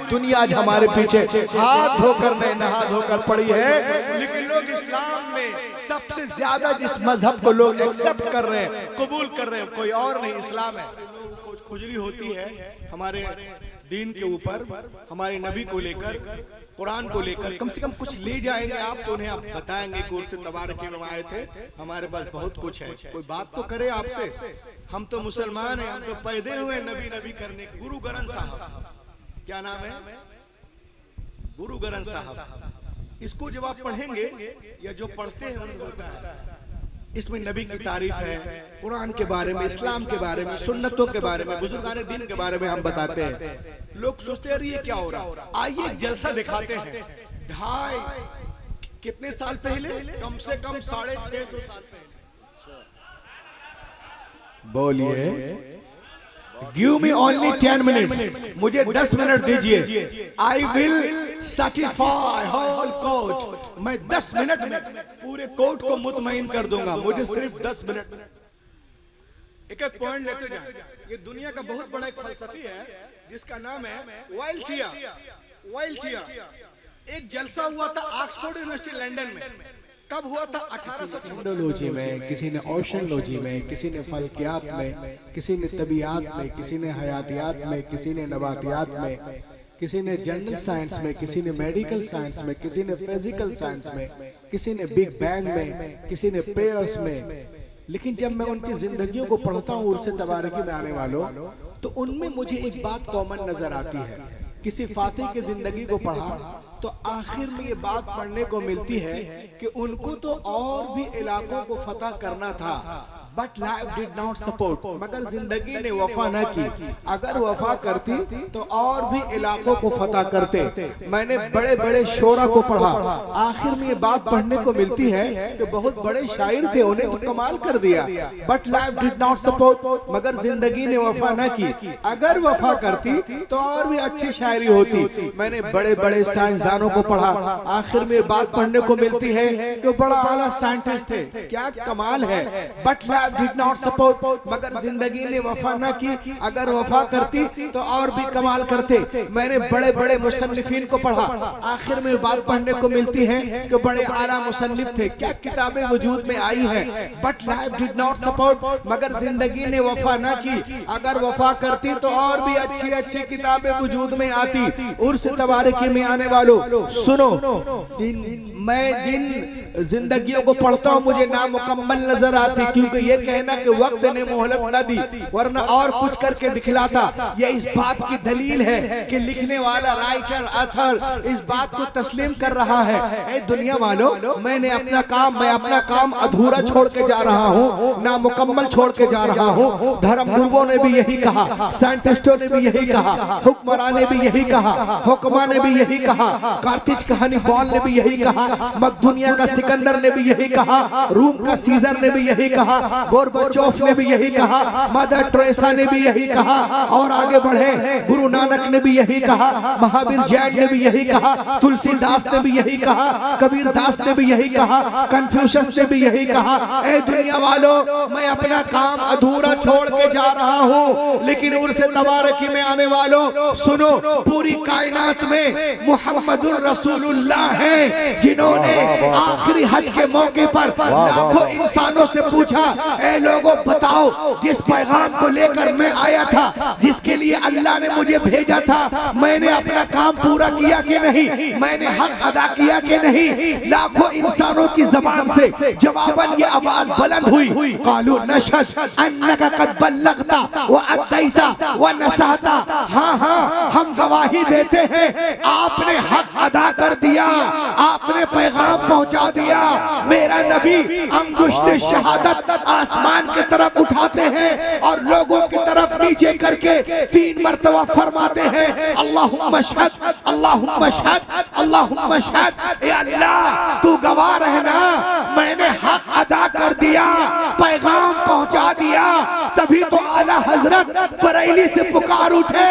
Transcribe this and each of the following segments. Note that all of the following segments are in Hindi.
दुनिया आज हमारे पीछे हाथ धोकर नहीं नहा धोकर पड़ी है। लेकिन लोग इस्लाम में सबसे ज्यादा जिस मजहब को लोग एक्सेप्ट कर रहे हैं, कबूल कर रहे हैं, कोई और नहीं, इस्लाम है। लोगों को खुजली होती है हमारे दीन के ऊपर, हमारे नबी को लेकर, कुरान को लेकर, कम से कम कुछ ले जाएंगे आप तो उन्हें आप बताएंगे कि उर्स तबारक में आए थे, हमारे पास बहुत कुछ है। कोई बात तो करे आपसे, हम तो मुसलमान हैं, हम तो पैदे हुए नबी नबी करने के। गुरु ग्रंथ साहब, क्या नाम है? गुरु ग्रंथ साहब। इसको जब आप पढ़ेंगे या जो पढ़ते हैं उनको होता है, इसमें नबी की तारीफ है, कुरान के बारे में, इस्लाम के बारे में, सुन्नतों के बारे में, बुजुर्गान दीन के बारे में हम बताते हैं। लोग सोचते हैं ये क्या हो रहा, आइए एक जलसा दिखाते हैं। 2.5 कितने साल पहले, कम से कम 650 साल पहले। बोलिए, गिव मी ओनली 10 मिनट्स, मुझे 10 मिनट दीजिए। I will satisfy whole court, मैं 10 मिनट में पूरे कोर्ट को मुतमईन कर दूंगा, मुझे सिर्फ 10 मिनट। एक एक पॉइंट लेते जाए। ये दुनिया का बहुत बड़ा एक फलसफी है जिसका नाम है वाइल्टिया। वाइल्टिया एक जलसा हुआ था ऑक्सफोर्ड यूनिवर्सिटी लंदन में। कब हुआ था? 1896 में। किसी ने ओशनोलॉजी में, किसी ने फल्कियात में, किसी ने तबीयात में, किसी ने हयातियात में, किसी ने नबातियात में, किसी ने जनरल साइंस में, किसी ने मेडिकल साइंस में, किसी ने फिजिकल साइंस में, किसी ने बिग बैंग में, किसी ने प्रेयर्स में। लेकिन जब मैं उनकी जिंदगियों को पढ़ता हूँ उर्स तबारकी में आने वालों, तो उनमें मुझे एक बात कॉमन नजर आती है। किसी फातिह की जिंदगी को पढ़ा तो आखिर में ये बात पढ़ने को मिलती है कि उनको तो और भी इलाकों को फतह करना था, but life did not support, मगर जिंदगी ने वफा न की। अगर वफा करती तो और भी इलाकों को फतह करते। मैंने बड़े बड़े शोरा को पढ़ा, आखिर में ये बात पढ़ने को मिलती है कि बहुत बड़े शायर थे, उन्हें तो कमाल कर दिया, but life did not support, मगर जिंदगी ने वफा न की। अगर वफा करती तो और भी अच्छी शायरी होती। मैंने बड़े बड़े साइंसदानों को पढ़ा, आखिर में बात पढ़ने को मिलती है कि बड़ा आला साइंटिस्ट थे, क्या कमाल है, बट डिड नॉट सपोर्ट, मगर जिंदगी ने वफा न की। अगर वफा करती तो और भी कमाल करते। मैंने बड़े बड़े मुसन्निफीन को पढ़ा, आखिर में बात पढ़ने को मिलती है कि बड़े आला मुसन्निफ थे, क्या किताबें वजूद में आई हैं, but life did not support, मगर जिंदगी ने वफा न की। अगर वफा करती तो और भी अच्छी अच्छी किताबें वजूद में आती। उर्स तबारकी में आने वालों सुनो, मैं जिन जिंदगियों को पढ़ता हूँ मुझे नामुकम्मल नजर आती, क्योंकि ये कहना कि वक्त ने मोहलत न दी वरना और कुछ करके दिखलाता, ये इस बात की दलील है कि लिखने वाला राइटर अथर इस बात को तस्लीम कर रहा है। ए दुनिया वालों, मैं अपना काम अधूरा छोड़ के जा रहा हूँ, नामुकम्मल छोड़ के जा रहा हूँ। धर्म गुरुओं ने भी यही कहा, साइंटिस्टों ने भी यही कहा, हुक्मरान ने भी यही कहा, हुक्मा ने भी यही कहा, कार्तिज कहानी बॉल ने भी यही कहा, मकदूनिया का सिकंदर ने भी यही कहा, रूम का सीजर ने भी यही कहा, गोरबाचोफ ने भी यही कहा, मदर टेरेसा ने भी यही कहा, और आगे बढ़े गुरु नानक ने भी यही कहा, महावीर जैन ने भी यही कहा, तुलसीदास ने भी यही कहा, कबीर दास ने भी यही कहा, कन्फ्यूशस ने भी यही कहा। ए दुनिया वालों, मैं अपना काम अधूरा छोड़ के जा रहा हूँ, लेकिन उर्स तबारकी में आने वालों सुनो, पूरी कायनात में मुहम्मदुर रसूलुल्लाह है, जिन्होंने आखिरी हज के मौके पर लाखों इंसानों से पूछा, ए लोगों बताओ, जिस पैगाम को लेकर मैं आया था, जिसके लिए अल्लाह ने मुझे भेजा था, मैंने अपना काम पूरा किया कि नहीं, मैंने हक अदा किया कि नहीं। लाखों इंसानों की जबान से जवाबन ये आवाज बुलंद हुई, कालू नशहद अन्नका कद बल्लगता व अद्दैता व नसहता, हाँ हाँ हम गवाही देते हैं आपने हक अदा कर दिया, आपने पैगाम पहुंचा दिया। मेरा नबी अंगुश्त शहादत आसमान की तरफ उठाते हैं और लोगों की तरफ नीचे करके 3 मरतबा फरमाते हैं, अल्लाहुम्मा शहद, अल्लाहुम्मा शहद, अल्लाहुम्मा शहद। ए अल्लाह तू गवाह रहना, मैंने हक अदा कर दिया, पैगाम पहुंचा दिया। तभी तो आला हजरत बरेली से पुकार उठे,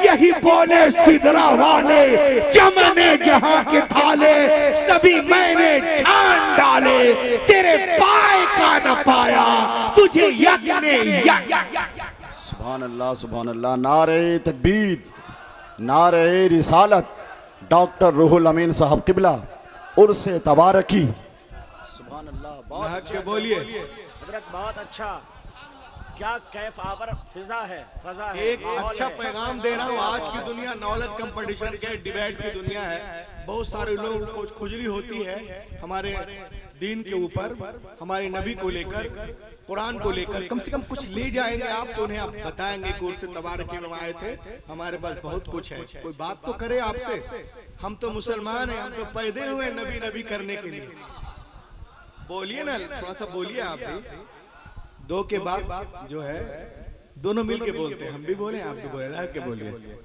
यही बोले सिदरा वाले, चमने जहां के थाले सभी मैंने छान डाले, तेरे पाए का न पाया तुझे यज्ञ ने। सुभान अल्लाह, सुभान अल्लाह, नारे तकबीर, नारे रिसालत डॉक्टर रूहुल अमीन साहब किबला उर्से तबारकी। सुभान अल्लाह, बहुत के बोलिए हजरत, बहुत अच्छा, क्या कैफ आवर फिजा है, फजा है, एक अच्छा पैगाम दे रहा हूँ। आज की दुनिया नॉलेज कंपटीशन के डिबेट की दुनिया है। बहुत सारे लोगों को खुजली होती है हमारे दीन के ऊपर, हमारे नबी को लेकर, कुरान को लेकर। कम से कम कुछ ले जाएंगे आप तो उन्हें आप बताएंगे कि उर्से तबारकी में आए थे, हमारे पास बहुत कुछ है। कोई बात तो करे आपसे। हम तो मुसलमान हैं, हम तो पैदे हुए नबी नबी करने के लिए। बोलिए ना, थोड़ा सा बोलिए आप भी। दो के बाद जो है दोनों मिल के बोलते हैं, हम भी बोले आप भी बोले, लग के बोलिए।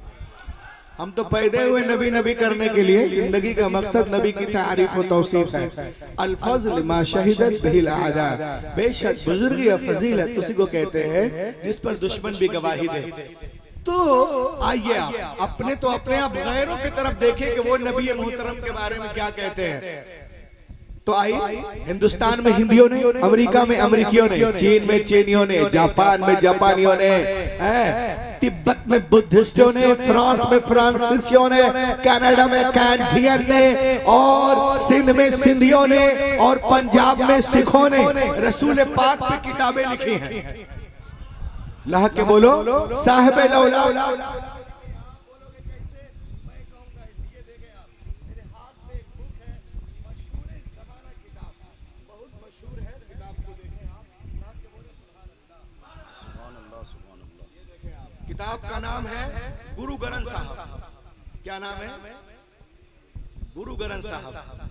हम तो पैदे हुए नबी नबी करने के लिए। जिंदगी का मकसद नबी की तारीफ और तौसीफ है। अल-फज़्ल मा शहिदत बिहिल आदा, बेशक बुजुर्गी और फजीलत उसी को कहते हैं जिस पर दुश्मन भी गवाही दे। तो आइए आप अपने तो अपने आप गैरों की तरफ देखें कि वो नबी मोहतरम के बारे में क्या कहते हैं। तो आई हिंदुस्तान में हिंदियों ने, अमेरिका में अमेरिकियों ने, चीन में चीनियों ने, जापान में जापानियों ने, तिब्बत में बुद्धिस्टों ने, फ्रांस में फ्रांसीसियों ने, कनाडा में कैनेडियन ने, और सिंध में सिंधियों ने, और पंजाब में सिखों ने रसूल पाक पे किताबें लिखी हैं। लह के बोलो साहिब लौला। किताब का नाम है गुरु ग्रंथ साहब। क्या नाम है? गुरु ग्रंथ साहब।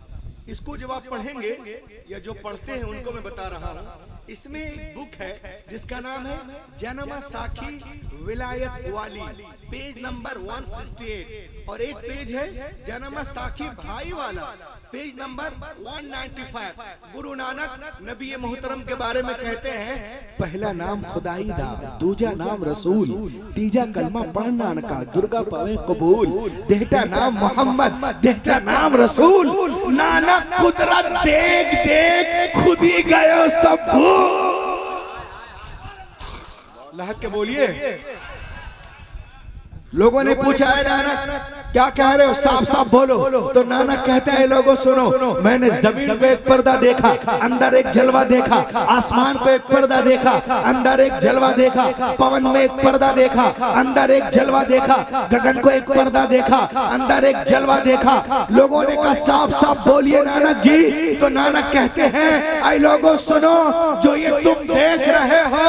इसको जब आप पढ़ेंगे या जो पढ़ते हैं उनको मैं बता रहा हूँ, इसमें एक बुक है जिसका नाम है जनमा साखी विलायत वाली, पेज नंबर 168, और एक पेज है जनमा साखी भाई वाला, पेज नंबर 195। गुरु नानक नबी मोहतरम के बारे में कहते हैं, पहला नाम खुदाई दा, दूजा नाम रसूल, तीजा कलमा पढ़ना का दुर्गा पावे कबूल, देहटा नाम मोहम्मद, देहटा नाम रसूल, नानक कुदरत देख देख खुद ही गयो सब भूल। लहक के बोलिए। लोगों ने पूछा है नानक क्या कह रहे हो, साफ साफ बोलो। तो नानक कहता है लोगों सुनो, मैंने जमीन पे एक पर्दा देखा, अंदर एक जलवा देखा, आसमान पे एक पर्दा देखा, अंदर एक जलवा देखा, पवन में एक पर्दा देखा, अंदर एक जलवा देखा, गगन को एक पर्दा देखा, अंदर एक जलवा देखा। लोगों ने कहा साफ साफ बोलिए नानक जी। तो नानक कहते हैं आई लोगों सुनो, जो ये तुम देख रहे हो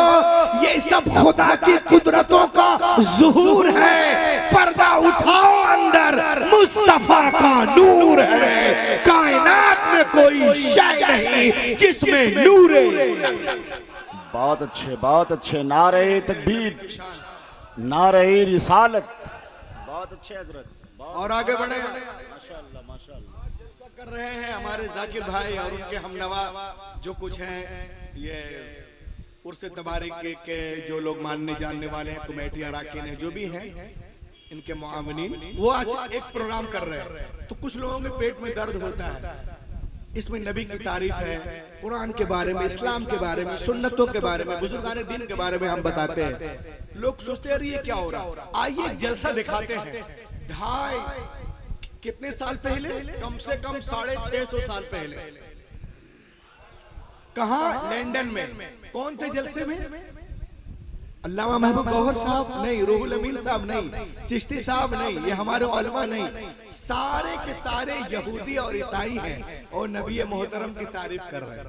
ये सब खुदा की कुदरतों का ज़ुहूर है। पर्दा उठाओ, अंदर मुस्तफा का नूर है। कायनात में कोई शय नहीं जिसमें नूर है। बहुत अच्छे, बहुत अच्छे। नारे तकबीर, नारे रिसालत, बहुत अच्छे हजरत। और आगे बढ़े। माशाअल्लाह माशाअल्लाह। जलसा कर रहे हैं हमारे जाकिर भाई और उनके हमनवा जो कुछ हैं, ये उर्से तबारकी के जो लोग मानने जानने वाले हैं, कमेटी अराकीन हैं, जो भी हैं इनके मुआविनीन, वो आज एक प्रोग्राम कर रहे हैं। तो कुछ लोगों के पेट में दर्द होता है। इसमें नबी की तारीफ है, कुरान के बारे में, इस्लाम के बारे में, सुन्नतों के बारे में, बुजुर्गान दीन के बारे में हम बताते हैं। लोग सोचते हैं ये क्या हो रहा। आइए एक जलसा दिखाते हैं। ढाई कितने साल पहले, कम से कम 650 साल पहले, कहाँ? लंदन में। कौन थे जलसे में? अल्लामा महबूब गौहर साहब नहीं, रूहुल अमीन साहब नहीं, चिश्ती साहब नहीं, ये हमारे उलमा नहीं, सारे के सारे यहूदी और ईसाई हैं और नबी मोहतरम की तारीफ कर रहे हैं।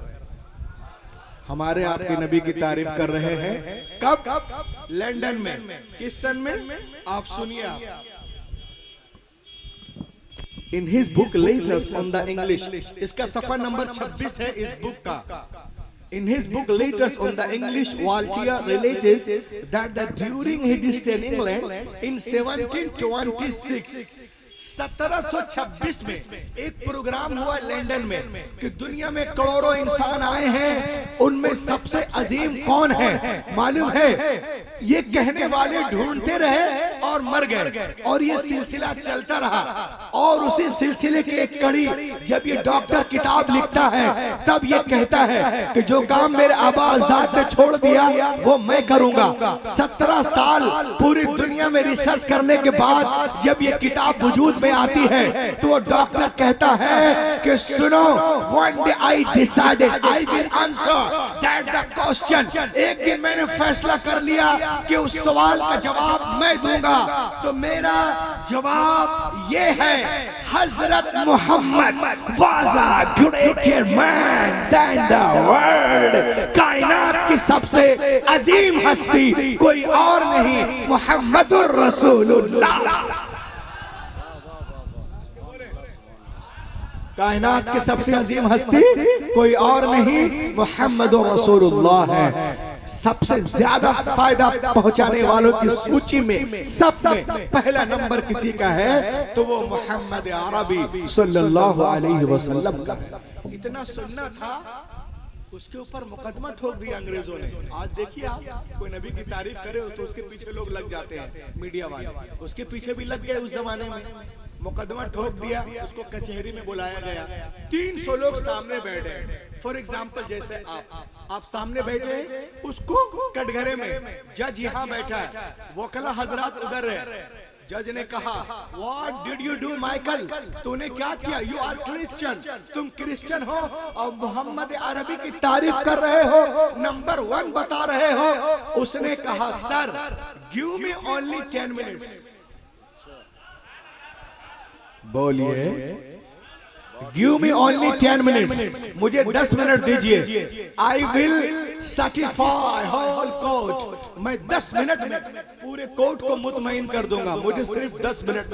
हमारे आपके नबी की तारीफ कर रहे हैं। कब? लंदन में। किस सन में? आप सुनिए। आप in his book letters on the English, इसका सफा नंबर 26 है इस बुक का। In his book Letters on the English, Waltier relates that during his stay in England in 1726, 1726 में एक प्रोग्राम हुआ लंदन में कि दुनिया में करोड़ों इंसान आए हैं, उनमें सबसे अजीम कौन है मालूम है? ये कहने वाले ढूंढते रहे और मर गए, और ये सिलसिला चलता रहा। और उसी सिलसिले की एक कड़ी, जब ये डॉक्टर किताब लिखता है तब ये कहता है कि जो काम मेरे आबा अजदाद ने छोड़ दिया वो मैं करूंगा। 17 साल पूरी दुनिया में रिसर्च करने के बाद जब ये किताब वजूद में आती है तो वो डॉक्टर कहता है कि सुनो, one day I decided I will answer that the question। एक दिन मैंने फैसला कर लिया कि उस सवाल का जवाब मैं दूंगा। तो मेरा जवाब ये है, हजरत Mohammad was a greater man than the world। कायनात की सबसे अजीम हस्ती कोई और नहीं, मुहम्मदुर रसूलुल्लाह। कायनात की सबसे अजीम हस्ती कोई और नहीं, मुहम्मदुर रसूलुल्लाह है। सबसे ज्यादा फायदा पहुंचाने वालों की सूची में सब में पहला नंबर किसी का है तो वो मोहम्मद अरबी सल्लल्लाहु अलैहि वसल्लम का है। इतना सुनना था, उसके ऊपर मुकदमा ठोक दिया अंग्रेजों ने। आज देखिए आप, कोई नबी की तारीफ करे तो उसके पीछे लोग लग जाते हैं, मीडिया वाले उसके पीछे भी लग गए। उस जमाने में मुकदमा ठोक दिया, उसको कचहरी में बुलाया गया, 300 लोग सामने बैठे। फॉर एग्जाम्पल जैसे आप सामने बैठे, उसको कटघरे में जज यहाँ बैठा है, वकला हजरात उधर है। जज ने कहा, what did you do Michael, तूने क्या किया? यू आर क्रिश्चियन, तुम क्रिश्चियन हो और मोहम्मद अरबी की तारीफ कर रहे हो, नंबर 1 बता रहे हो। उसने कहा, sir give me only 10 minutes. बोलिए, गिव मी ओनली 10 मिनट्स, मुझे 10 मिनट दीजिए। I will satisfy whole court, मैं 10 मिनट में पूरे कोर्ट को मुतमईन कर दूंगा। मुझे सिर्फ 10 minute,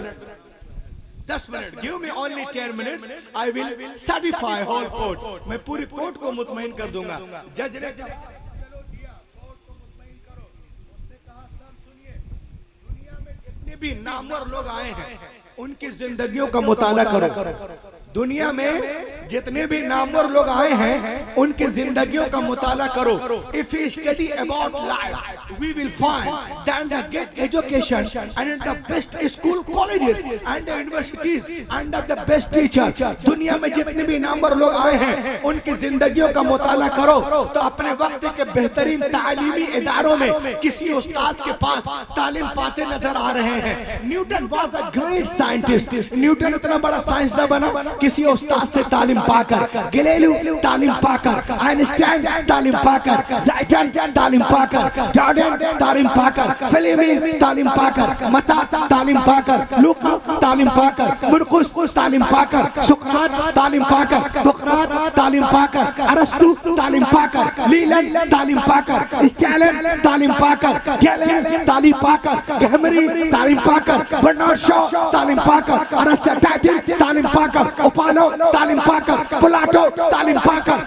10 minute, give me only 10 minutes, I will satisfy whole court, मैं पूरे कोर्ट को मुतमईन कर दूंगा। जज ने कहा, चलो दिया, कोर्ट को मुतमईन करो। उसने कहा, सर सुनिए, दुनिया में जितने भी नामवर लोग आए हैं उनकी जिंदगियों का मुताला करो। दुनिया में जितने भी नामवर लोग आए हैं उनकी जिंदगियों का मुताला करो। If you study about life we will find that the great education and the best school colleges and universities and the best teacher. दुनिया में जितने भी नामवर लोग आए हैं उनकी जिंदगियों का मुताला करो तो अपने वक्त के बेहतरीन तालीमी इदारों में किसी उस्ताद के पास तालीम पाते नजर आ रहे हैं। Newton was a great scientist, Newton इतना बड़ा साइंसदान बना किसी उस्ताद से तालीम पाकर। गैलीलियो तालीम पाकर, आइंस्टाइन तालीम पाकर, न्यूटन तालीम पाकर, डार्विन तालीम पाकर, फ्लेमिंग तालीम पाकर, मता तालीम पाकर, लूका तालीम पाकर, मुर्कुस तालीम पाकर, सुकरात तालीम पाकर, बुकरात तालीम पाकर, अरस्तु तालीम पाकर, लीलन तालीम पाकर, स्टैलिन तालीम पाकर, गैलेन तालीम पाकर, गैमरी तालीम पाकर, बर्नार्ड शॉ तालीम पाकर, अरिस्टोटेल तालीम पाकर, ओपालो तालीम पाकर, प्लाटो तालीम पाकर,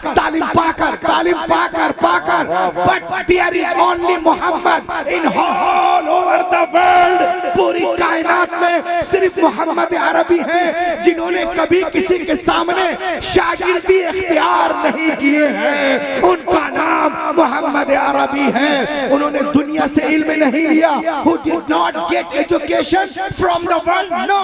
तालीम पाकर। But there is only Mohammad in all over the world. पूरी कायनात में सिर्फ मोहम्मद अरबी हैं जिन्होंने कभी किसी के सामने शागिर्दी इख्तियार नहीं किए हैं। उनका नाम मोहम्मद अरबी है। उन्होंने दुनिया से इल्म नहीं लिया। Who did not get education from the world? No.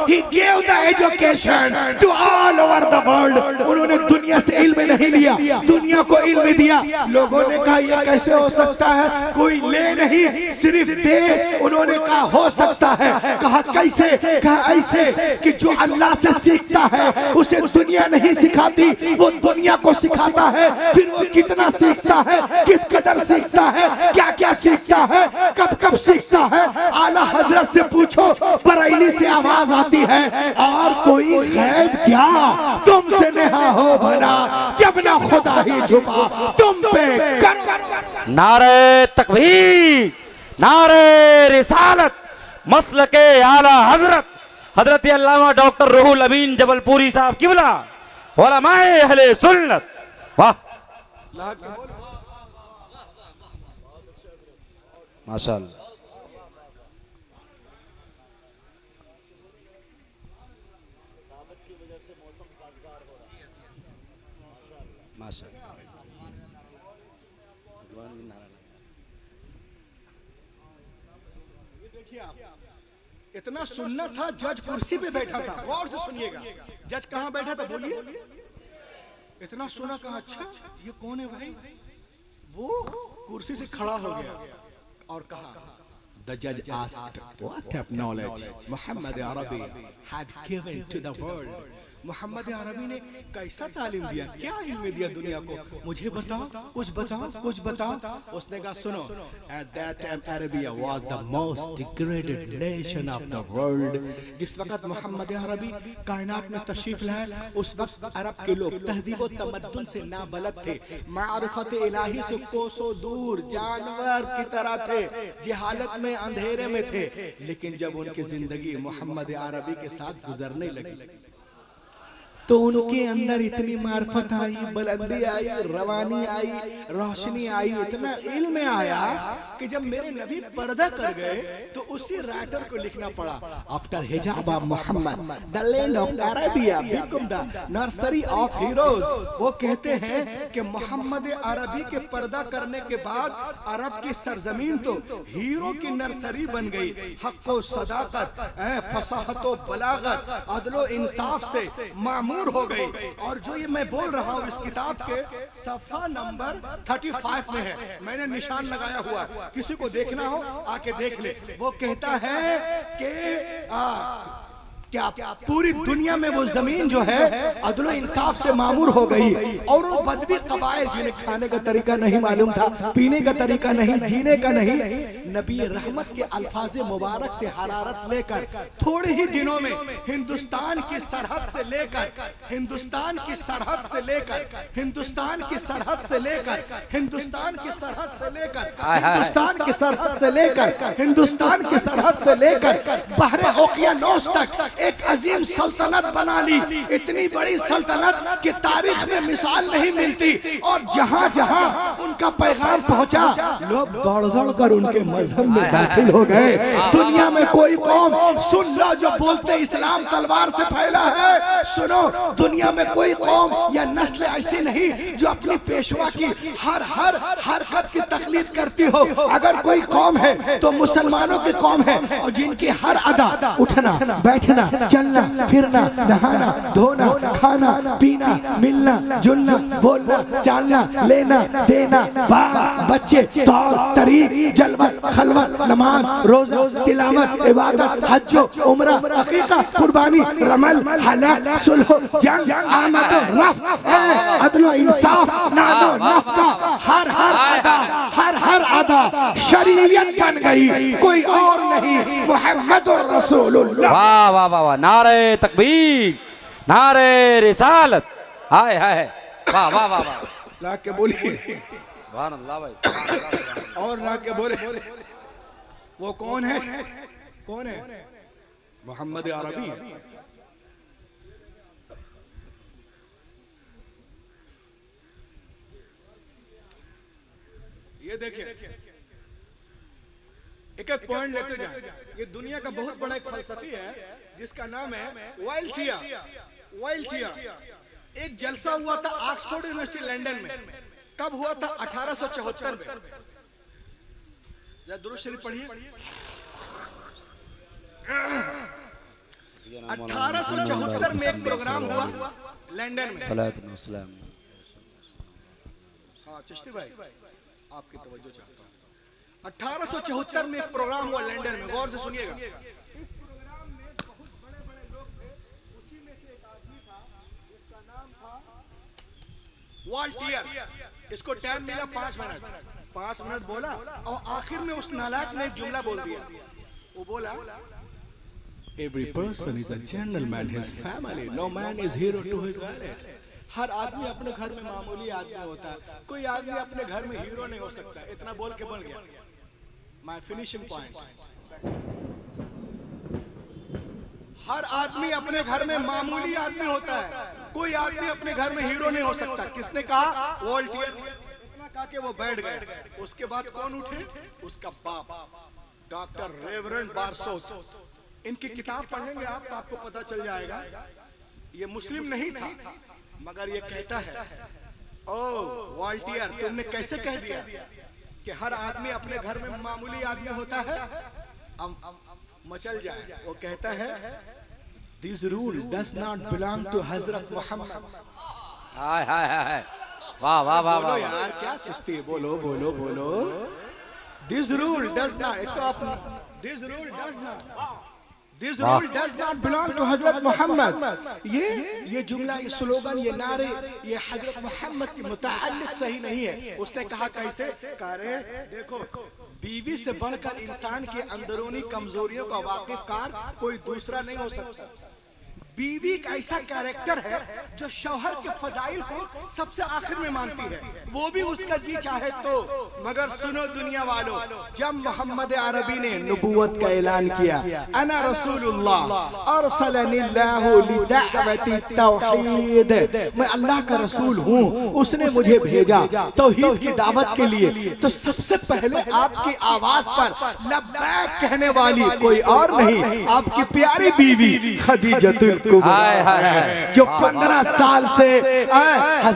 He gave the education to all over the world। उन्होंने दुनिया से इल्म नहीं लिया, दुनिया को इल्म दिया। लोगों ने कहा ये कैसे हो सकता है, कोई ले नहीं सिर्फ दे। उन्होंने कहा हो सकता है। कहा कैसे? कहा ऐसे कि जो अल्लाह से सीखता है उसे दुनिया नहीं सिखाती, वो दुनिया को सिखाता है। फिर वो कितना सीखता है, किस कदर सीखता है, क्या क्या सीखता है, कब कब सीखता है। आला हजरत से पूछो, बरेली से आवाज आती है, और कोई गैब क्या तुमसे नेहा हो भला, जब ना खुदा ही झुका तुम पे कर। नारे तकबीर, नारे रिसालत, मसलके आला हजरत हजरत अल्लामा डॉक्टर रूहुल अमीन जबलपुरी साहब किबला उलमाए अहले सुन्नत। वाह माशाअल्लाह। देखिए आप, इतना सुनना था, जज कुर्सी पे बैठा था, गौर से सुनिएगा। जज कहाँ बैठा था बोलिए? इतना सुना, कहा अच्छा ये कौन है भाई? वो कुर्सी से खड़ा हो गया और कहा, The judge asked, what of knowledge Muhammad Arabi had given to the world? Mohammad अरबी ने कैसा तालीम दिया, क्या इल्म दिया दुनिया को, मुझे बताओ, कुछ बताओ, कुछ बताओ। उसने कहा सुनो, at that time Arabia was the most degraded nation of the world। जिस वक्त मोहम्मद अरबी कायनात में तशरीफ लाए, उस वक्त अरब के लोग तहजीब और तमद्दुन से नाबलद थे, मारिफत इलाही से कोसों दूर, जानवर की तरह थे, जहालत में, अंधेरे में थे। लेकिन जब उनकी जिंदगी मोहम्मद अरबी के साथ गुजरने लगी तो उनके अंदर इतनी मार्फत आई, बुलंदी आई, रवानी आई, रोशनी आई, इतना इल्म आया कि जब मेरे नबी पर्दा कर गए तो उसी राइटर को लिखना पड़ा, आफ्टर हिजाब of Mohammad the land of Arabia become the nursery of heroes. वो कहते हैं कि मोहम्मद अरबी के पर्दा करने के बाद अरब की सरजमीन तो हीरो की नर्सरी बन गई। हक व सदाकत, फसाहत व बलागत, अदलो इंसाफ से मामूर हो गई। और जो ये मैं बोल रहा हूँ इस किताब के सफा नंबर 35 में है, मैंने निशान लगाया हुआ, किसी को देखना हो आके देख ले। वो कहता है कि क्या पूरी दुनिया में वो जमीन जो है अदलो इंसाफ से मामूर हो गई, और वो बदवी कबाइल जिन्हें खाने का तरीका नहीं मालूम था, पीने का तरीका नहीं, जीने का नहीं, नबी रहमत के अल्फाज मुबारक से हरारत लेकर थोड़े ही दिनों में हिंदुस्तान की सरहद से लेकर, हिंदुस्तान की सरहद से लेकर, हिंदुस्तान की सरहद से लेकर, हिंदुस्तान की सरहद से लेकर, हिंदुस्तान की सरहद से लेकर, हिंदुस्तान की सरहद से लेकर बहरे ओकियानोस तक एक अजीम सल्तनत बना ली। इतनी बड़ी सल्तनत की तारीख में मिसाल नहीं मिलती, और जहां जहां उनका पैगाम पहुंचा लोग दौड़ दौड़ कर उनके मजहब में दाखिल हो गए। दुनिया में कोई कौम, सुन लो, जो बोलते इस्लाम तलवार से फैला है, सुनो, दुनिया में कोई कौम या नस्ल ऐसी नहीं जो अपनी पेशवा की हर हरकत की तकलीद करती हो। अगर कोई कौम है तो मुसलमानों की कौम है, और जिनकी हर अदा, उठना, बैठना, चलना, फिरना, नहाना, धोना, खाना, पीना, मिलना, जुलना, बोलना, चालना, लेना, देना, बाल बच्चे, तौर तरीक, जलवत, खलवत, नमाज, रोजा, तिलावत, इबादत, हज, उम्रा, अकीका, कुर्बानी, रमल, हलाक, सुलह, जंग, आमद, रफ, अदलो इंसाफ, नानो नफ्का, हर अदा शरीयत बन गई, कोई और नहीं, मुहम्मदुर रसूलुल्लाह। वाह वाह वाह वाह, नारे तकबीर, नारे रिसालत, हाय हाय, वाह वाह वाह वाह, ला के बोलिए सुभान अल्लाह भाई, और ला के बोले। वो कौन है? कौन है? मोहम्मद अरबी। ये देखिए, एक एक पॉइंट लेते जाए। ये दुनिया का बहुत बड़ा एक फलसफी है जिसका नाम है वाइल्टियर। एक जलसा हुआ था ऑक्सफोर्ड यूनिवर्सिटी लंदन में। कब हुआ था? 1874 में। दुरूद शरीफ पढ़िए। 1874 में एक प्रोग्राम हुआ लंदन में। हाँ चिश्ती भाई, आपकी तवज्जो चाहता हूँ। 1874 में एक प्रोग्राम हुआ लंदन में, गौर से सुनिएगा। इस प्रोग्राम में बहुत बड़े बड़े लोग थे, उसी में से एक आदमी था जिसका नाम था वाल्टियर। इसको टाइम मिला 5 मिनट। 5 मिनट बोला और आखिर में उस नालायक ने एक जुमला बोल दिया। वो बोला, Every person is a gentleman, his family. No man is hero to his village. हर आदमी अपने घर में मामूली आदमी होता है, कोई आदमी अपने घर में हीरो नहीं हो सकता। इतना बोल के बोल गया। My finishing point. हर आदमी अपने घर में मामूली आदमी होता है, कोई आदमी अपने घर में हीरो नहीं हो सकता। किसने कहा? वॉल्टियर। इतना कहा कि वो बैठ गए। उसके बाद कौन उठे? उसका बाप डॉक्टर रेवरेंड बारसोथ। इनकी किताब पढ़ेंगे आप तो आपको पता चल जाएगा। ये मुस्लिम नहीं था, मगर ये कहता है, ओ वॉल्टियर, तुमने कैसे कह दिया कि हर आदमी अपने घर में मामूली आदमी होता है? मचल जाए। वो कहता है this rule does not belong to Hazrat Mohammad. हाय हाय हाय, वाह वाह वाह बोलो वाह। यार, क्या सुस्ती है, बोलो बोलो बोलो। दिस रूल डज नॉट, एक तो आप this rule does not belong to Hazrat Mohammad. ये जुमला, ये स्लोगन, ये नारे, ये हजरत मोहम्मद के मुताल्लिक सही नहीं है। उसने कहा कैसे? कह रहे देखो, बीवी से बढ़कर इंसान के अंदरूनी कमजोरियों का वाकिफकार कोई दूसरा नहीं हो सकता। बीवी एक ऐसा कैरेक्टर है जो शौहर के फजाइल को सबसे आखिर में मानती है, वो भी उसका जी चाहे तो। मगर सुनो दुनिया वालों, जब मोहम्मद अरबी ने नबूवत का ऐलान किया, अना रसूलुल्लाह अरसलनिल्लाहु लिदअवति तौहीद, मैं अल्लाह का रसूल हूँ, उसने मुझे भेजा तौहीद की दावत के लिए, तो सबसे पहले आपकी आवाज पर लब्बैक कहने वाली कोई और नहीं, आपकी प्यारी बीवी खदीजतुल हाय हाय हाय, जो 15 साल से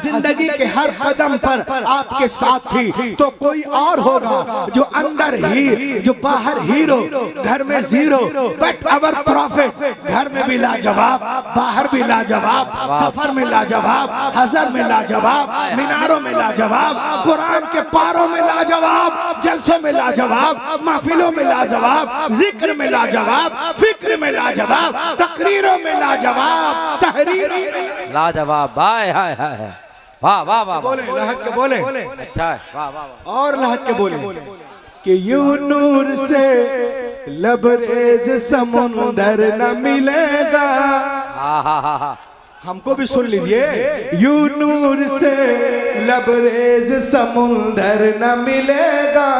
जिंदगी के हर कदम पर आपके साथ थी। तो कोई और होगा जो अंदर ही, जो बाहर हीरो, घर में जीरो, बट अवर प्रॉफिट घर में भी लाजवाब, बाहर भी लाजवाब, सफर में लाजवाब, हजर में लाजवाब, मीनारों में लाजवाब, कुरान के पारों में लाजवाब, जलसों में लाजवाब, महफिलों में लाजवाब, जिक्र में लाजवाब, फिक्र में लाजवाब, तकरीरों में लाजवाब, तहरीर लाजवाब। हाय हाय हाय, वाह वाह वाह। बोले लहक के बोले, अच्छा है, वाह वाह वाह। और लहक के बोले कि यूं नूर से लबरेज समुंदर न मिलेगा। हा हा हा हा, हमको भी सुन लीजिए, यूं नूर से लबरेज समुंदर न मिलेगा,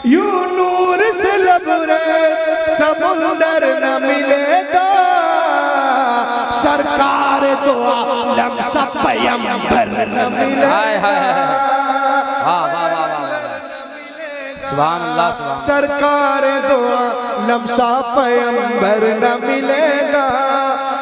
यूं नूर से लबरेज समुंदर न मिलेगा, सरकार दो आलम सब पैगंबर न मिलेगा। हाय हाय हाय, वाह वाह वाह वाह, सुभान अल्लाह सुभान। सरकार दो आलम सब पैगंबर न मिलेगा,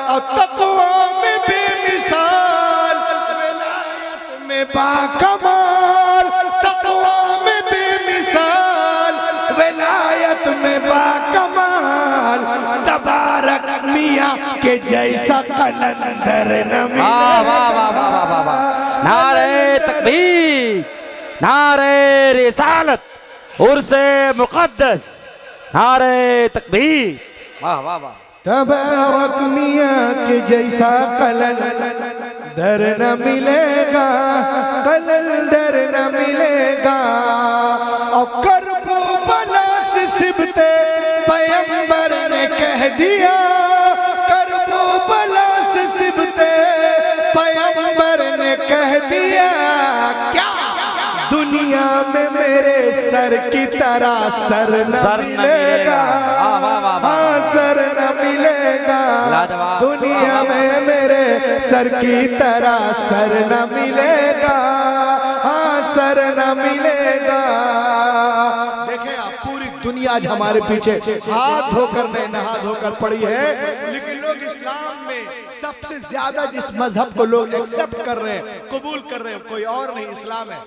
और तक़वा में बेमिसाल, विलायत में बाकमाल, तक़वा में बेमिसाल, विलायत में बाकमाल, तबारक मियाँ के जैसा कलंदर न मिलेगा। वाह वाह वाह वाह वाह वाह। नारे तकबीर, नारे रिसालत, उर्से मुक़द्दस, नारे तकबीर, वाह वाह वाह। तबारक मियाँ के जैसा कलंदर न मिलेगा, कलंदर न मिलेगा, और करबो बला से सिबते पैगंबर ने कह दिया, करबो बला से सिबते पैगंबर ने कह दिया, क्या दुनिया में मेरे सर की तरह सर न मिलेगा, हाँ सर न मिलेगा, दुनिया में मेरे सर की तरह सर न मिलेगा, हाँ सर न मिलेगा। देखें आप, पूरी दुनिया आज हमारे पीछे हाथ धोकर नहीं नहा धोकर पड़ी है, लेकिन लोग इस्लाम में सबसे ज्यादा जिस मजहब को लोग एक्सेप्ट कर रहे हैं, कबूल कर रहे हैं, कोई और नहीं, इस्लाम है।